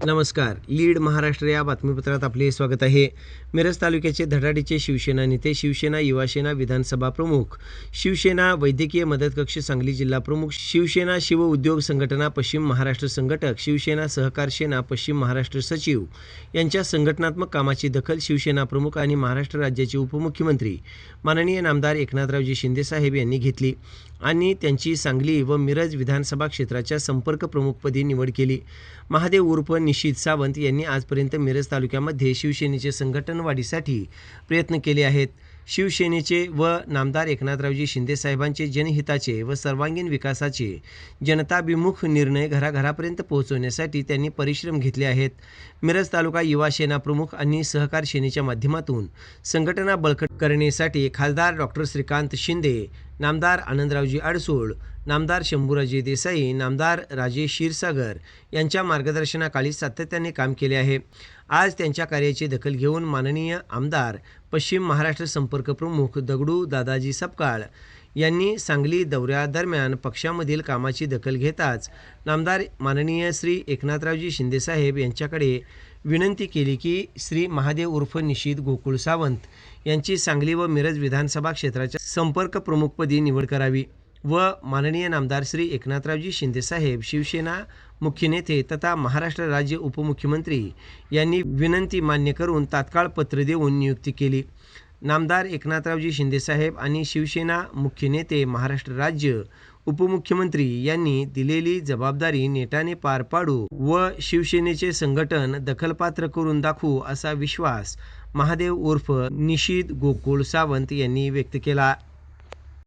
नमस्कार. लीड महाराष्ट्र या बातमीपत्रात आपले स्वागत आहे. मिरज तालुक्याचे धडाडीचे शिवसेना नेते, शिवसेना युवासेना विधानसभा प्रमुख, शिवसेना वैद्यकीय मदत कक्ष सांगली जिल्हा प्रमुख, शिवसेना शिव उद्योग संघटना पश्चिम महाराष्ट्र संघटक, शिवसेना सहकार सेना पश्चिम महाराष्ट्र सचिव यांच्या संघटनात्मक कामाची दखल शिवसेना प्रमुख आणि महाराष्ट्र राज्याचे उपमुख्यमंत्री माननीय नामदार एकनाथरावजी शिंदे साहेब यांनी घेतली आणि त्यांची सांगली व मिरज विधानसभा क्षेत्राच्या संपर्क प्रमुखपदी निवड केली. महादेव उर्फ निशित सावंत यांनी आजपर्यंत मिरज तालुक्यामध्ये शिवसेनेचे संघटन वाढीसाठी प्रयत्न केले आहेत. शिवसेनेचे व नामदार एकनाथरावजी शिंदे साहेबांचे जनहिताचे व सर्वांगीण विकासाचे जनताभिमुख निर्णय घराघरापर्यंत पोहोचवण्यासाठी त्यांनी परिश्रम घेतले आहेत. मिरज तालुका युवा सेना प्रमुख आणि सहकार सेनेच्या माध्यमातून संघटना बळकट करण्यासाठी खासदार डॉक्टर श्रीकांत शिंदे, नामदार आनंदरावजी अडसूळ, नामदार शंभूराजे देसाई, नामदार राजेश क्षीरसागर यांच्या मार्गदर्शनाखाली सातत्याने काम केले आहे. आज त्यांच्या कार्याची दखल घेऊन माननीय आमदार पश्चिम महाराष्ट्र संपर्क प्रमुख दगडू दादाजी सपकाळ यांनी सांगली दौऱ्यादरम्यान पक्षामधील कामाची दखल घेताच नामदार माननीय श्री एकनाथरावजी शिंदेसाहेब यांच्याकडे विनंती केली की श्री महादेव उर्फ निशित गोकुळ सावंत यांची सांगली व मिरज विधानसभा क्षेत्राच्या संपर्क प्रमुखपदी निवड करावी व माननीय नामदार श्री एकनाथरावजी शिंदेसाहेब शिवसेना मुख्य नेते तथा महाराष्ट्र राज्य उपमुख्यमंत्री यांनी विनंती मान्य करून तात्काळ पत्र देऊन नियुक्ती केली. नामदार एकनाथरावजी शिंदेसाहेब आणि शिवसेना मुख्य नेते महाराष्ट्र राज्य उपमुख्यमंत्री यांनी दिलेली जबाबदारी नेटाने पार पाडू व शिवसेनेचे संघटन दखलपात्र करून दाखवू असा विश्वास महादेव उर्फ निशित गोकुळ सावंत यांनी व्यक्त केला.